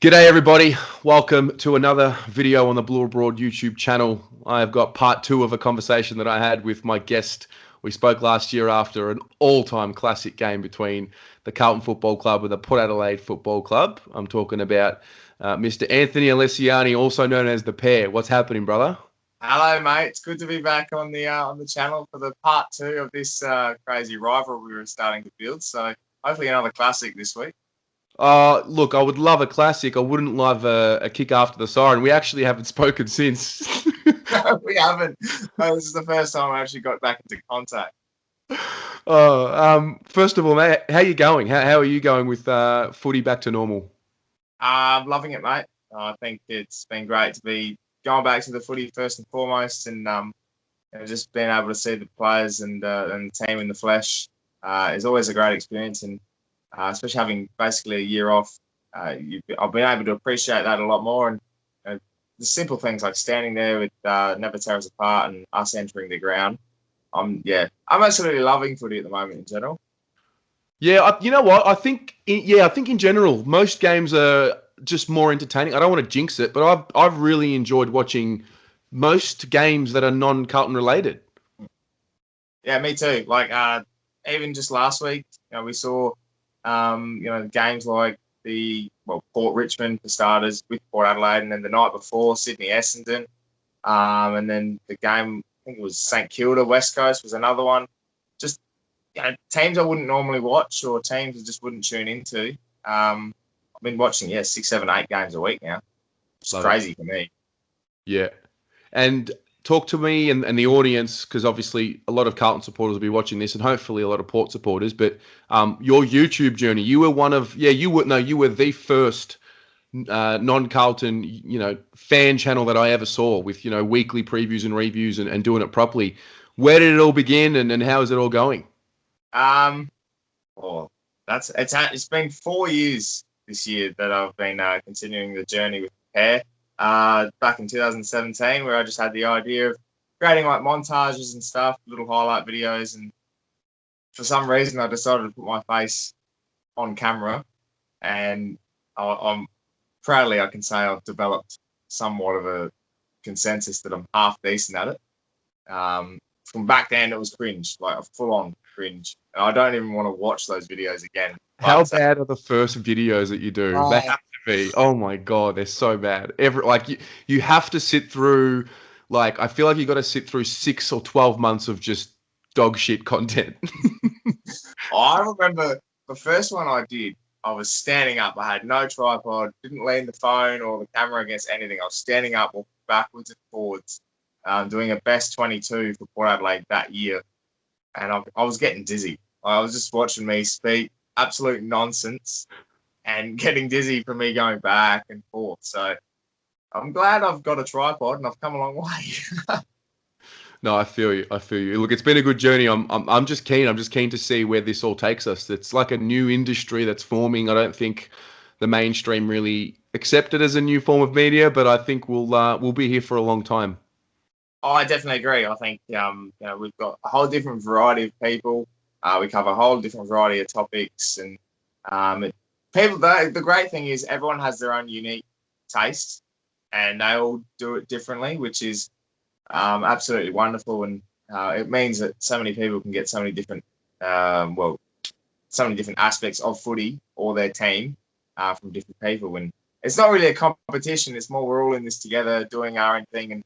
G'day everybody, welcome to another video on the Blue Abroad YouTube channel. I've got part two of a conversation that I had with my guest. We spoke last year after an all-time classic game between the Carlton Football Club and the Port Adelaide Football Club. I'm talking about Mr. Anthony Alessiani, also known as The Pair. What's happening, brother? Hello, mate. It's good to be back on the channel for the part two of this crazy rivalry we were starting to build. So hopefully another classic this week. Look, I would love a classic. I wouldn't love a kick after the siren. We actually haven't spoken since. We haven't. This is the first time I actually got back into contact. First of all, mate, how you going? How are you going with footy back to normal? I'm loving it, mate. I think it's been great to be going back to the footy first and foremost, and just being able to see the players and the team in the flesh is always a great experience. And especially having basically a year off, I've been able to appreciate that a lot more. And the simple things like standing there with Never Tear Us Apart and us entering the ground. I'm absolutely loving footy at the moment in general. Yeah, you know what? I think in general, most games are just more entertaining. I don't want to jinx it, but I've really enjoyed watching most games that are non-Carlton related. Yeah, me too. Like even just last week, we saw games like Port Richmond for starters with Port Adelaide, and then the night before Sydney Essendon, and then the game I think it was St Kilda West Coast was another one. Just teams I wouldn't normally watch or teams I just wouldn't tune into. I've been watching 6, 7, 8 games a week now. It's crazy for me. Yeah, and talk to me and the audience, because obviously a lot of Carlton supporters will be watching this, and hopefully a lot of Port supporters. But your YouTube journey, you were you were the first non-Carlton fan channel that I ever saw with weekly previews and reviews and doing it properly. Where did it all begin, and how is it all going? Well, it's been 4 years this year that I've been continuing the journey with the pair. Back in 2017, where I just had the idea of creating like montages and stuff, little highlight videos, and for some reason I decided to put my face on camera, and I'm proudly I can say I've developed somewhat of a consensus that I'm half decent at it. From back then, it was cringe, like a full-on cringe, and I don't even want to watch those videos again. How bad are the first videos that you do? They have to be. Oh my god, they're so bad. You have to sit through. Like, I feel like you got to sit through 6 or 12 months of just dog shit content. I remember the first one I did. I was standing up. I had no tripod, didn't lean the phone or the camera against anything. I was standing up, walking backwards and forwards, doing a best 22 for Port Adelaide that year, and I was getting dizzy. I was just watching me speak absolute nonsense and getting dizzy from me going back and forth. So I'm glad I've got a tripod and I've come a long way. No, I feel you. I feel you. Look, it's been a good journey. I'm just keen. I'm just keen to see where this all takes us. It's like a new industry that's forming. I don't think the mainstream really accept it as a new form of media, but I think we'll be here for a long time. Oh, I definitely agree. I think we've got a whole different variety of people. We cover a whole different variety of topics, and people. The great thing is everyone has their own unique taste, and they all do it differently, which is absolutely wonderful. And it means that so many people can get so many different, so many different aspects of footy or their team from different people. And it's not really a competition. It's more we're all in this together, doing our own thing, and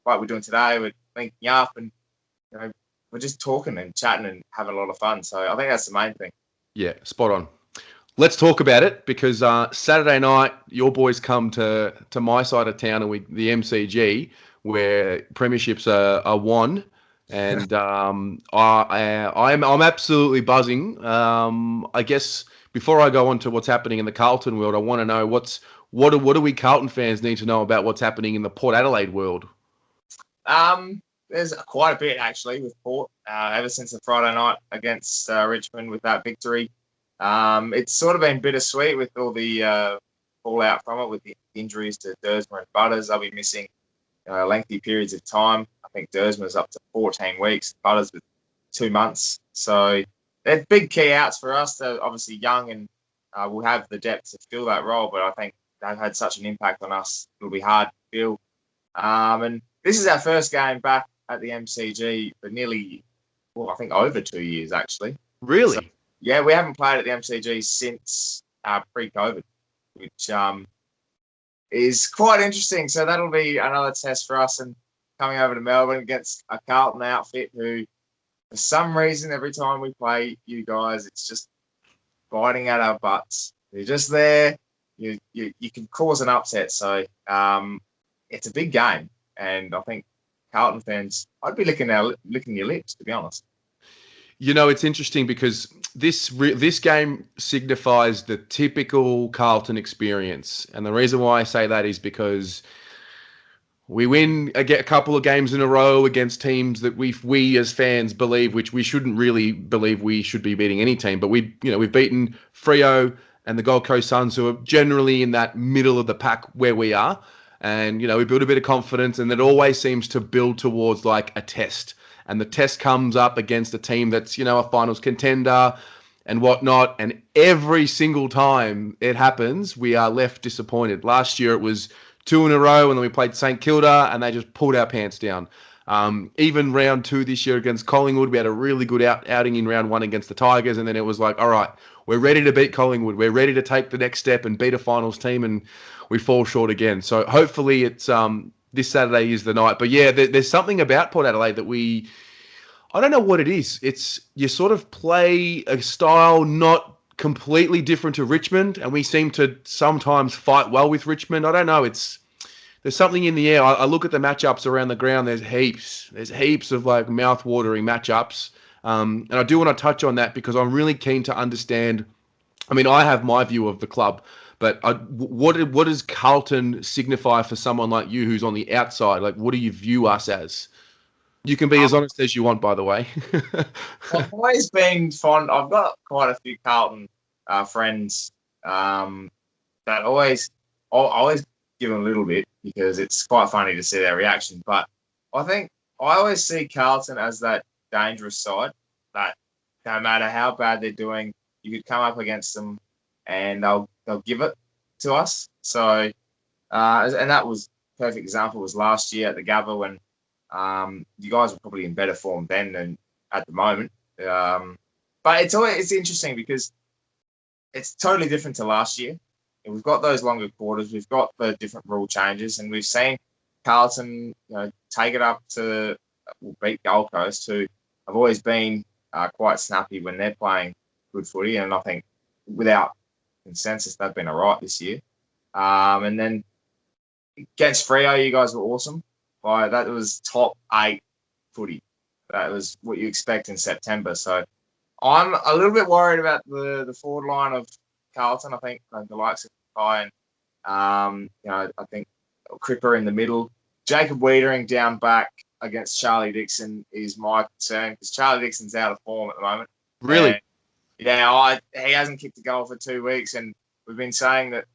like we're doing today, we're linking up and we're just talking and chatting and having a lot of fun. So I think that's the main thing. Yeah, spot on. Let's talk about it, because Saturday night your boys come to my side of town, and the MCG, where premierships are won, and I'm absolutely buzzing. I guess before I go on to what's happening in the Carlton world, I want to know what do we Carlton fans need to know about what's happening in the Port Adelaide world? There's quite a bit actually with Port ever since the Friday night against Richmond with that victory. It's sort of been bittersweet with all the fallout from it, with the injuries to Dersma and Butters. They'll be missing lengthy periods of time. I think Dersma's up to 14 weeks, Butters with 2 months. So they're big key outs for us. They're obviously young and will have the depth to fill that role, but I think they've had such an impact on us. It'll be hard to fill. And this is our first game back at the MCG for nearly, well, I think over 2 years actually. So, Really? yeah, we haven't played at the MCG since pre-COVID, which is quite interesting. So that'll be another test for us. And coming over to Melbourne against a Carlton outfit who, for some reason, every time we play you guys, it's just biting at our butts. You're just there. You can cause an upset. So it's a big game. And I think Carlton fans, I'd be licking your lips, to be honest. You know, it's interesting because this game signifies the typical Carlton experience, and the reason why I say that is because we win a couple of games in a row against teams that we as fans believe, which we shouldn't really believe we should be beating any team, but we've beaten Freo and the Gold Coast Suns, who are generally in that middle of the pack where we are, and we build a bit of confidence, and it always seems to build towards like a test. And the test comes up against a team that's, a finals contender and whatnot. And every single time it happens, we are left disappointed. Last year it was 2 in a row, and then we played St Kilda, and they just pulled our pants down. Even round 2 this year against Collingwood, we had a really good outing in round 1 against the Tigers, and then it was like, all right, we're ready to beat Collingwood. We're ready to take the next step and beat a finals team, and we fall short again. So hopefully it's this Saturday is the night. But yeah, there's something about Port Adelaide that I don't know what it is. It's you sort of play a style not completely different to Richmond, and we seem to sometimes fight well with Richmond. I don't know. There's something in the air. I look at the matchups around the ground. There's heaps of like mouth-watering matchups. And I do want to touch on that because I'm really keen to understand. I mean, I have my view of the club, but what does Carlton signify for someone like you who's on the outside? Like, what do you view us as? You can be as honest as you want, by the way. I've always been fond. I've got quite a few Carlton friends that I always give them a little bit because it's quite funny to see their reaction. But I think I always see Carlton as that dangerous side that no matter how bad they're doing, you could come up against them and they'll give it to us. So and that was perfect example was last year at the Gabba when you guys were probably in better form then than at the moment. But it's interesting because it's totally different to last year. We've got those longer quarters. We've got the different rule changes, and we've seen Carlton, take it up to beat Gold Coast, who have always been quite snappy when they're playing good footy. And I think without consensus, they've been all right this year. And then against Freo, you guys were awesome. That was top 8 footy. That was what you expect in September. So I'm a little bit worried about the forward line of Carlton. I think the likes of Kai and I think Cripper in the middle. Jacob Wiedering down back against Charlie Dixon is my concern because Charlie Dixon's out of form at the moment. Really? And, he hasn't kicked a goal for 2 weeks, and we've been saying that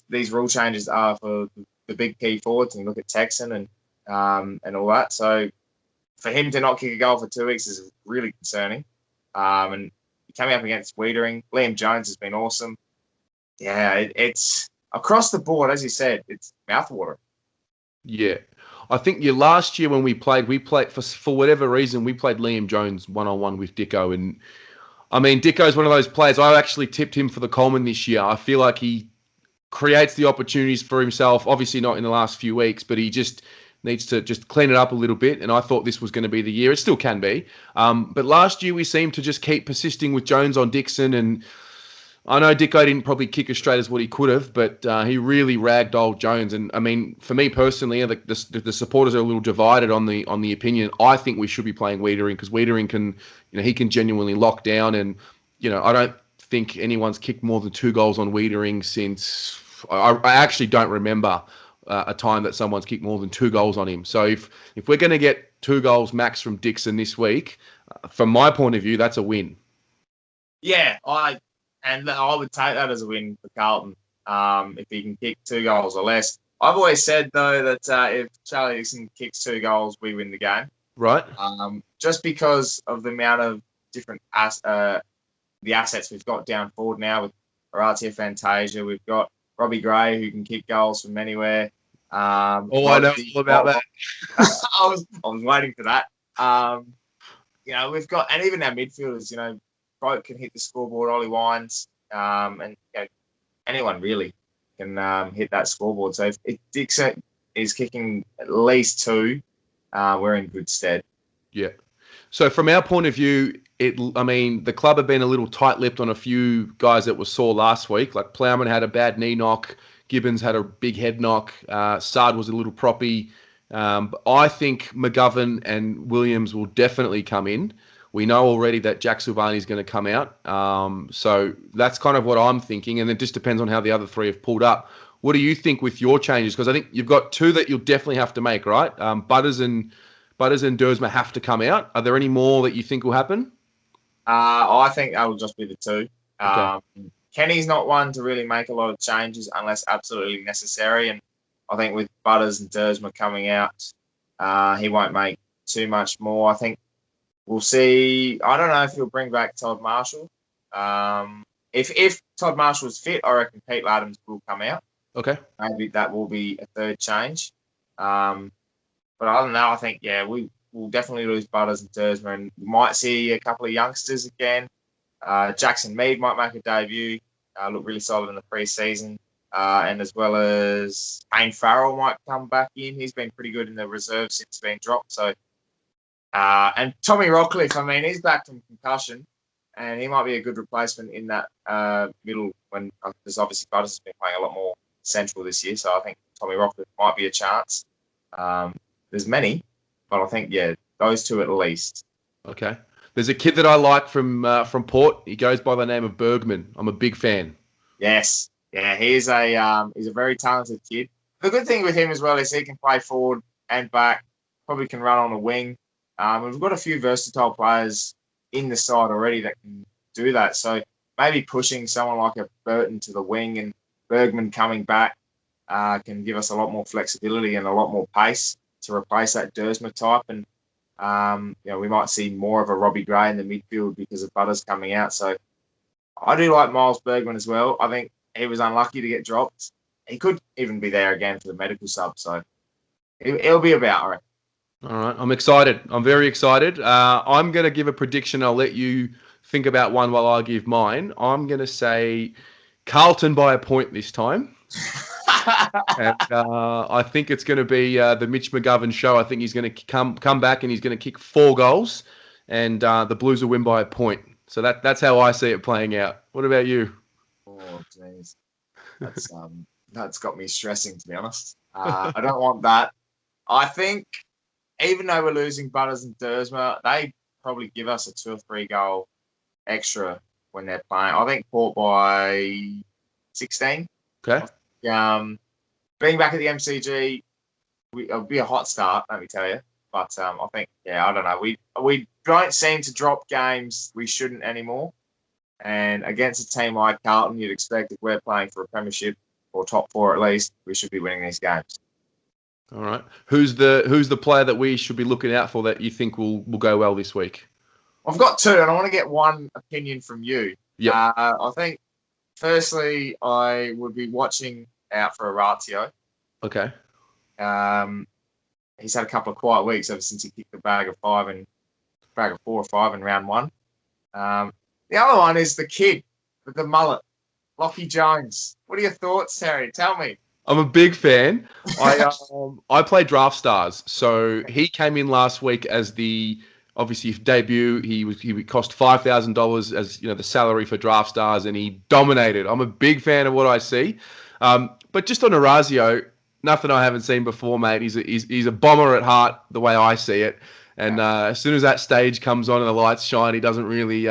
these rule changes are for the big key forwards, and look at Texan and all that. So for him to not kick a goal for 2 weeks is really concerning. And coming up against Wiedering, Liam Jones has been awesome. Yeah, it's across the board, as you said, it's mouthwatering. Yeah. I think last year when we played for whatever reason, we played Liam Jones one-on-one with Dicko. And I mean, Dicko's one of those players. I actually tipped him for the Coleman this year. I feel like he creates the opportunities for himself, obviously not in the last few weeks, but he just needs to just clean it up a little bit. And I thought this was going to be the year. It still can be. But last year we seemed to just keep persisting with Jones on Dixon. And I know Dicko didn't probably kick as straight as what he could have, but he really ragdolled Jones. And I mean, for me personally, the supporters are a little divided on the opinion. I think we should be playing Wiedering because Wiedering can, he can genuinely lock down. And, I don't think anyone's kicked more than 2 goals on Wiedering since I actually don't remember a time that someone's kicked more than 2 goals on him. So if we're going to get 2 goals max from Dixon this week, from my point of view, that's a win. Yeah, I would take that as a win for Carlton if he can kick 2 goals or less. I've always said, though, that if Charlie Dixon kicks 2 goals, we win the game. Right. Just because of the amount of different the assets we've got down forward now with Aratia Fantasia. We've got Robbie Gray, who can kick goals from anywhere. I know all about that. I was waiting for that. We've got, and even our midfielders, both can hit the scoreboard. Ollie Wines, and anyone really can hit that scoreboard. So if Dixon is kicking at least 2, we're in good stead. Yeah. So from our point of view, the club have been a little tight-lipped on a few guys that were sore last week. Like Plowman had a bad knee knock. Gibbons had a big head knock. Sard was a little proppy. But I think McGovern and Williams will definitely come in. We know already that Jack Silvani is going to come out. So that's kind of what I'm thinking. And it just depends on how the other 3 have pulled up. What do you think with your changes? Because I think you've got 2 that you'll definitely have to make, right? Butters and Dersma have to come out. Are there any more that you think will happen? I think that will just be the 2. Okay. Kenny's not one to really make a lot of changes unless absolutely necessary. And I think with Butters and Dersma coming out, he won't make too much more. I think we'll see. I don't know if he'll bring back Todd Marshall. If Todd Marshall's fit, I reckon Pete Laddams will come out. Okay. Maybe that will be a 3rd change. But other than that, I think, we will definitely lose Butters and Dersma, and we might see a couple of youngsters again. Jackson Mead might make a debut, look really solid in the pre-season. And as well as Payne Farrell might come back in. He's been pretty good in the reserve since being dropped. So, and Tommy Rockcliffe, he's back from concussion, and he might be a good replacement in that middle when, because obviously Butters has been playing a lot more central this year. So I think Tommy Rockcliffe might be a chance. There's many, but I think, those 2 at least. Okay. There's a kid that I like from Port. He goes by the name of Bergman. I'm a big fan. Yes. Yeah, he's a very talented kid. The good thing with him as well is he can play forward and back, probably can run on the wing. We've got a few versatile players in the side already that can do that. So maybe pushing someone like a Burton to the wing and Bergman coming back can give us a lot more flexibility and a lot more pace to replace that Dersma type. And, we might see more of a Robbie Gray in the midfield because of Butters coming out. So I do like Miles Bergman as well. I think he was unlucky to get dropped. He could even be there again for the medical sub. So it'll be about, I reckon. All right. I'm excited. I'm very excited. I'm going to give a prediction. I'll let you think about one while I give mine. I'm going to say Carlton by a point this time. And I think it's going to be the Mitch McGovern show. I think he's going to come back and he's going to kick 4 goals, and the Blues will win by a point. So that's how I see it playing out. What about you? Oh, jeez. That's got me stressing, to be honest. I don't want that. I think even though we're losing Butters and Dersma, they probably give us a 2 or 3 goal extra when they're playing. I think Port by 16. Okay. Being back at the MCG, it'll be a hot start, let me tell you. But I think, I don't know. We don't seem to drop games we shouldn't anymore. And against a team like Carlton, you'd expect if we're playing for a premiership or top 4 at least, we should be winning these games. All right. Who's the player that we should be looking out for that you think will go well this week? I've got 2, and I want to get one opinion from you. Yeah. I think, firstly, I would be watching out for Orazio. Okay. He's had a couple of quiet weeks ever since he kicked the bag of 4 or 5 in round 1. The other one is the kid with the mullet, Lockie Jones. What are your thoughts, Terry? Tell me. I'm a big fan. I play Draft Stars, so he came in last week as the obviously debut. He cost $5,000 as the salary for Draft Stars, and he dominated. I'm a big fan of what I see. But just on Orazio, nothing I haven't seen before, mate. He's a bomber at heart, the way I see it. And as soon as that stage comes on and the lights shine, he doesn't really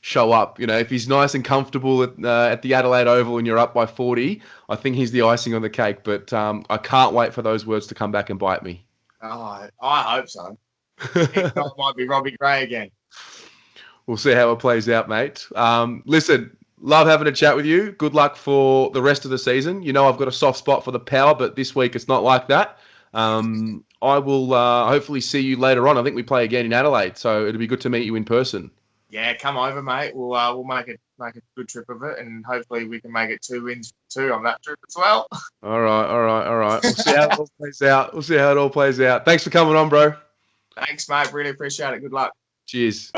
show up. If he's nice and comfortable at the Adelaide Oval and you're up by 40, I think he's the icing on the cake. But I can't wait for those words to come back and bite me. Oh, I hope so. If not, it might be Robbie Gray again. We'll see how it plays out, mate. Listen, love having a chat with you. Good luck for the rest of the season. I've got a soft spot for the Power, but this week it's not like that. I will hopefully see you later on. I think we play again in Adelaide, so it'll be good to meet you in person. Yeah, come over, mate. We'll make a good trip of it, and hopefully we can make it 2 wins too on that trip as well. All right, all right, all right. We'll see how it all plays out. We'll see how it all plays out. Thanks for coming on, bro. Thanks, mate. Really appreciate it. Good luck. Cheers.